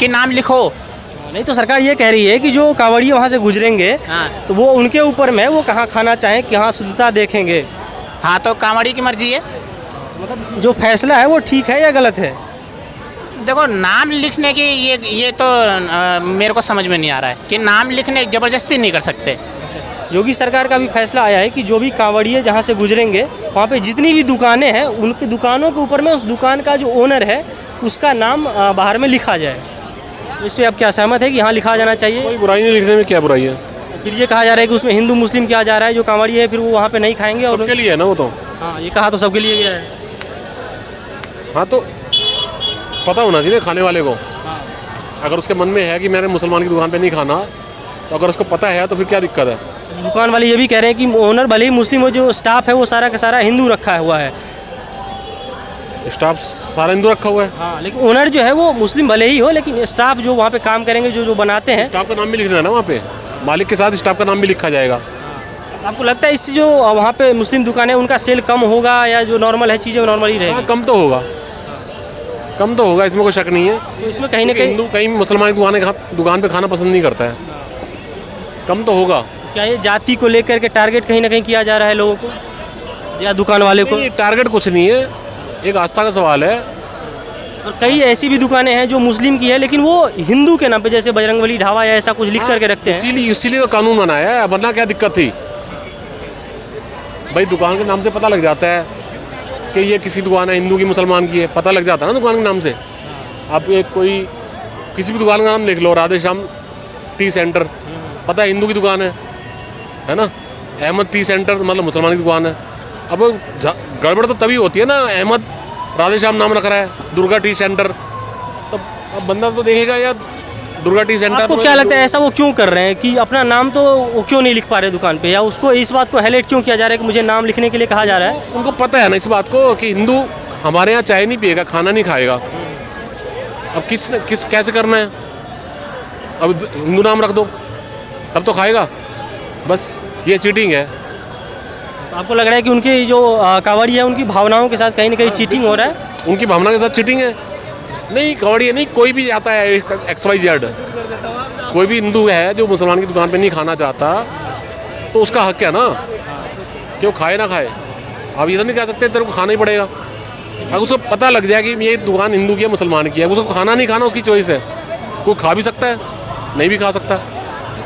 कि नाम लिखो। नहीं तो सरकार ये कह रही है कि जो कांवड़िए वहाँ से गुजरेंगे तो वो उनके ऊपर में वो कहाँ खाना चाहें, कहाँ शुद्धता देखेंगे। हाँ तो कांवड़ी की मर्जी है। मतलब जो फैसला है वो ठीक है या गलत है? देखो नाम लिखने की ये तो मेरे को समझ में नहीं आ रहा है कि नाम लिखने ज़बरदस्ती नहीं कर सकते। योगी सरकार का भी फैसला आया है कि जो भी कांवड़िए जहाँ से गुजरेंगे वहाँ पे जितनी भी दुकानें हैं उनकी दुकानों के ऊपर में उस दुकान का जो ओनर है उसका नाम बाहर में लिखा जाए। तो इस पर आप क्या सहमत है कि यहाँ लिखा जाना चाहिए? कोई बुराई नहीं, लिखने में क्या बुराई है। फिर ये कहा जा रहा है कि उसमें हिंदू मुस्लिम किया जा रहा है, जो कांवड़िए है फिर वो वहाँ पे नहीं खाएंगे। और सबके लिए है ना वो तो। हाँ ये कहा तो सबके लिए गया है। हाँ तो पता होना चाहिए खाने वाले को। अगर उसके मन में है कि मैंने मुसलमान की दुकान पे नहीं खाना, तो अगर उसको पता है तो फिर क्या दिक्कत है। दुकान वाले ये भी कह रहे हैं कि ओनर भले ही मुस्लिम हो, जो स्टाफ है वो सारा का सारा हिंदू रखा हुआ है। स्टाफ सारा हिंदू रखा हुआ है। हाँ लेकिन ओनर जो है वो मुस्लिम भले ही हो, लेकिन स्टाफ जो वहाँ पे काम करेंगे, जो जो बनाते हैं, स्टाफ का नाम भी लिखना है ना वहाँ पे, मालिक के साथ स्टाफ का नाम भी लिखा जाएगा। आपको लगता है इससे जो वहाँ पे मुस्लिम दुकानें उनका सेल कम होगा या जो नॉर्मल है चीज़ें नॉर्मल ही रहेगी? हाँ कम तो होगा, कम तो होगा, इसमें कोई शक नहीं है। तो इसमें कहीं ना कहीं हिंदू कहीं मुसलमान की दुकान पे खाना पसंद नहीं करता है, कम तो होगा। क्या ये जाति को लेकर के टारगेट कहीं ना कहीं किया जा रहा है लोगों को या दुकान वाले को? टारगेट कुछ नहीं है, एक आस्था का सवाल है। और कई ऐसी भी दुकानें हैं जो मुस्लिम की है लेकिन वो हिंदू के नाम पे, जैसे बजरंगबली ढाबा या ऐसा कुछ लिख करके रखते हैं। इसीलिए तो कानून बनाया है, वरना क्या दिक्कत थी भाई। दुकान के नाम से पता लग जाता है कि ये किसी दुकान है, हिंदू की मुसलमान की है, पता लग जाता है ना दुकान के नाम से। आप एक कोई किसी भी दुकान का नाम लिख लो, राधे श्याम टी सेंटर, पता है हिंदू की दुकान है ना। अहमद टी सेंटर मतलब मुसलमान की दुकान है। अब गड़बड़ तो तभी होती है ना, अहमद राधे श्याम नाम रख रहा है, दुर्गा टी सेंटर, तो अब बंदा तो देखेगा यार दुर्गा टी सेंटर। आपको क्या लगता है ऐसा वो क्यों कर रहे हैं कि अपना नाम तो वो क्यों नहीं लिख पा रहे दुकान पे, या उसको इस बात को हाईलाइट क्यों किया जा रहा है कि मुझे नाम लिखने के लिए कहा जा रहा है? उनको पता है ना इस बात को कि हिंदू हमारे यहाँ चाय नहीं पिएगा, खाना नहीं खाएगा। अब किस कैसे करना है, अब हिंदू नाम रख दो तब तो खाएगा, बस ये चीटिंग है। आपको लग रहा है कि उनकी जो कांवड़ी है उनकी भावनाओं के साथ कहीं ना कहीं चीटिंग हो रहा है? उनकी भावना के साथ चीटिंग है? नहीं, कांवड़ी नहीं, कोई भी आता है XYZ, कोई भी हिंदू है जो मुसलमान की दुकान पे नहीं खाना चाहता तो उसका हक है ना कि वो खाए ना खाए। आप ये तो नहीं कह सकते तेरे को खाना ही पड़ेगा। अगर उसको पता लग जाए कि ये दुकान हिंदू की है मुसलमान की है, उसको खाना नहीं खाना उसकी चॉइस है। कोई खा भी सकता है, नहीं भी खा सकता,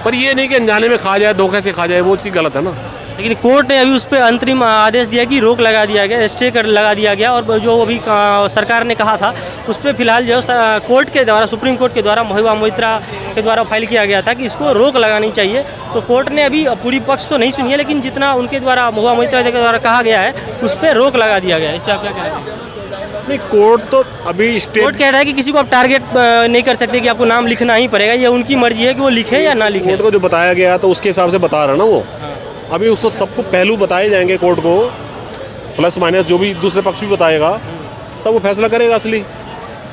पर ये नहीं कि अनजाने में खा जाए, धोखे से खा जाए, वो चीज़ गलत है ना। लेकिन कोर्ट ने अभी उस पर अंतरिम आदेश दिया कि रोक लगा दिया गया, स्टे कर लगा दिया गया, और जो अभी सरकार ने कहा था उस पर फिलहाल जो कोर्ट के द्वारा, सुप्रीम कोर्ट के द्वारा महबूबा मोइत्रा के द्वारा फाइल किया गया था कि इसको रोक लगानी चाहिए। तो कोर्ट ने अभी पूरी पक्ष तो नहीं सुनी है, लेकिन जितना उनके द्वारा महबूबा मोइत्रा के द्वारा कहा गया है उस पर रोक लगा दिया गया है। इस पर आप क्या कहेंगे? नहीं, कोर्ट तो अभी कोर्ट कह रहा है कि किसी को आप टारगेट नहीं कर सकते कि आपको नाम लिखना ही पड़ेगा, ये उनकी मर्जी है कि वो लिखे या ना लिखे। कोर्ट को जो बताया गया तो उसके हिसाब से बता रहा ना वो। अभी उसको सबको पहलू बताए जाएंगे कोर्ट को, प्लस माइनस जो भी दूसरे पक्ष भी बताएगा, तब वो फैसला करेगा असली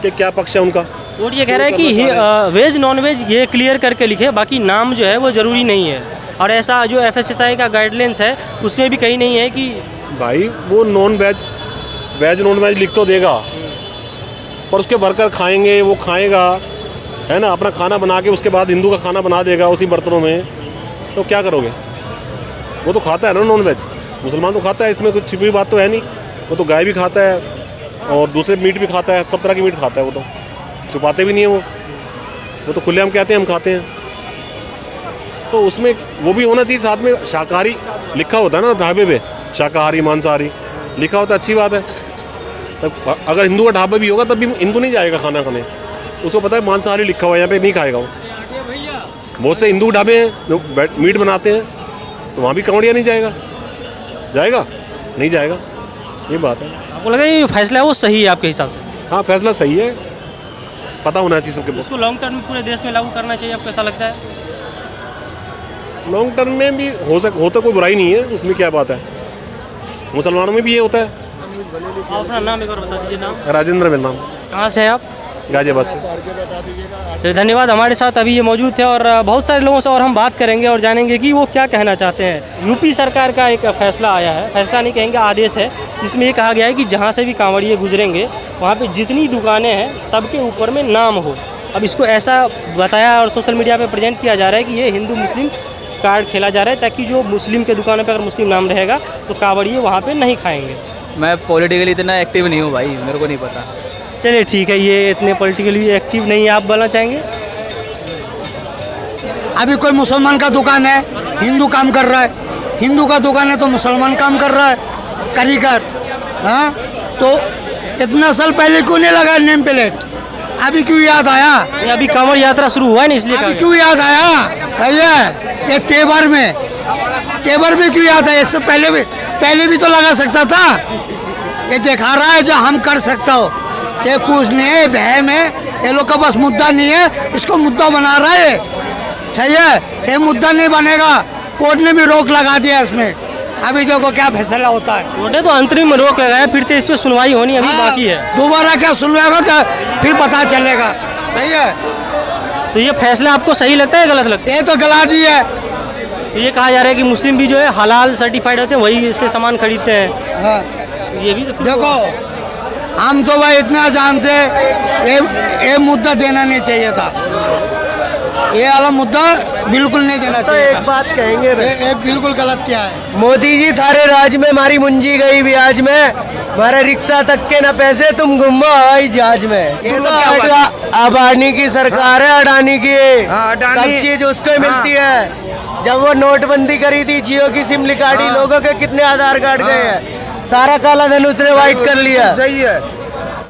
कि क्या पक्ष है उनका। कोर्ट ये कह रहा है कि वेज नॉन वेज ये क्लियर करके लिखे, बाकी नाम जो है वो ज़रूरी नहीं है। और ऐसा जो FSSAI का गाइडलाइंस है उसमें भी कहीं नहीं है कि भाई वो नॉन वेज नॉन वेज लिख तो देगा, पर उसके वर्कर खाएंगे, वो खाएगा है ना, अपना खाना बना के उसके बाद हिंदू का खाना बना देगा उसी बर्तनों में, तो क्या करोगे? वो तो खाता है ना नॉन वेज, मुसलमान तो खाता है, इसमें कुछ छिपी बात तो है नहीं। वो तो गाय भी खाता है और दूसरे मीट भी खाता है, सब तरह की मीट खाता है, वो तो छुपाते भी नहीं है। वो तो खुलेआम कहते हैं हम खाते हैं। तो उसमें वो भी होना चाहिए साथ में, शाकाहारी लिखा होता है ना ढाबे पे, शाकाहारी मांसाहारी लिखा होता है, अच्छी बात है। अगर हिंदू का ढाबा भी होगा तब भी हिंदू नहीं जाएगा खाना खाने, उसको पता है मांसाहारी लिखा हुआ है यहाँ पे, नहीं खाएगा वो। बहुत से हिंदू ढाबे हैं जो मीट बनाते हैं, तो वहाँ भी कांवड़िया नहीं जाएगा, जाएगा नहीं जाएगा, ये बात है। आपको लगा ये फैसला है वो सही है आपके हिसाब से? हाँ फैसला सही है, पता होना चाहिए सबके। इसको लॉन्ग टर्म में पूरे देश में लागू करना चाहिए, आपको ऐसा लगता है? लॉन्ग टर्म में भी होता कोई बुराई नहीं है, उसमें क्या बात है, मुसलमानों में भी ये होता है। आप अपना नाम एक बार बता दीजिए। नाम? राजेंद्र मेरा नाम। कहाँ से है आप? गाजियाबाद से। तो धन्यवाद, हमारे साथ अभी ये मौजूद थे और बहुत सारे लोगों से और हम बात करेंगे और जानेंगे कि वो क्या कहना चाहते हैं। यूपी सरकार का एक फैसला आया है, फैसला नहीं कहेंगे आदेश है, इसमें ये कहा गया है कि जहाँ से भी कांवड़िए गुजरेंगे वहाँ पे जितनी दुकानें हैं सबके ऊपर में नाम हो, अब इसको ऐसा बताया और सोशल मीडिया पे प्रेजेंट किया जा रहा है कि ये हिंदू मुस्लिम कार्ड खेला जा रहा है, ताकि जो मुस्लिम के दुकानों पे अगर मुस्लिम नाम रहेगा तो कावड़िए वहाँ पे नहीं खाएंगे। मैं पॉलिटिकली इतना एक्टिव नहीं हूँ भाई, मेरे को नहीं पता। चलिए ठीक है, ये इतने पॉलिटिकली एक्टिव नहीं है, आप बोलना चाहेंगे? अभी कोई मुसलमान का दुकान है, हिंदू काम कर रहा है, हिंदू का दुकान है तो मुसलमान काम कर रहा है, कारीगर। हाँ, तो इतना साल पहले क्यों नहीं लगा नेम प्लेट? अभी क्यों याद आया? ये अभी कांवड़ यात्रा शुरू हुआ है ना, इसलिए अभी क्यों याद आया? सही है, ये तेवर में क्यों याद आया? इससे पहले भी तो लगा सकता था। ये दिखा रहा है जो हम कर सकता हो, ये कुछ नहीं है, बहम है, ये लोग का बस मुद्दा नहीं है, इसको मुद्दा बना रहा है। सही है, ये मुद्दा नहीं बनेगा, कोर्ट ने भी रोक लगा दिया इसमें। अभी देखो क्या फैसला होता है। कोर्ट ने तो अंतरिम में रोक लगाया, फिर से इस पर सुनवाई होनी अभी बाकी है। दोबारा क्या सुनवाई होगा तो फिर पता चलेगा। सही है, तो ये फैसला आपको सही लगता है गलत लगता ये तो गलत ही है। है? ये कहा जा रहा है कि मुस्लिम भी जो है हलाल सर्टिफाइड होते हैं, वही इससे सामान खरीदते हैं। हाँ, ये भी तो देखो हम तो भाई इतना जानते, ये मुद्दा देना नहीं चाहिए था, ये वाला मुद्दा बिल्कुल नहीं देना चाहिए था। एक बात कहेंगे, ये बिल्कुल गलत किया है। मोदी जी थारे राज में मारी मुंजी गई ब्याज में, हमारा रिक्शा तक के न पैसे, तुम घूमो हवाई जहाज में। ये तो अडानी की सरकार है, अडानी की सब चीज उसको मिलती है। जब वो नोटबंदी करी थी, जियो की सिम निकाली, लोगों के कितने आधार कार्ड गए हैं, सारा काला धन उसने वाइट कर लिया। सही है।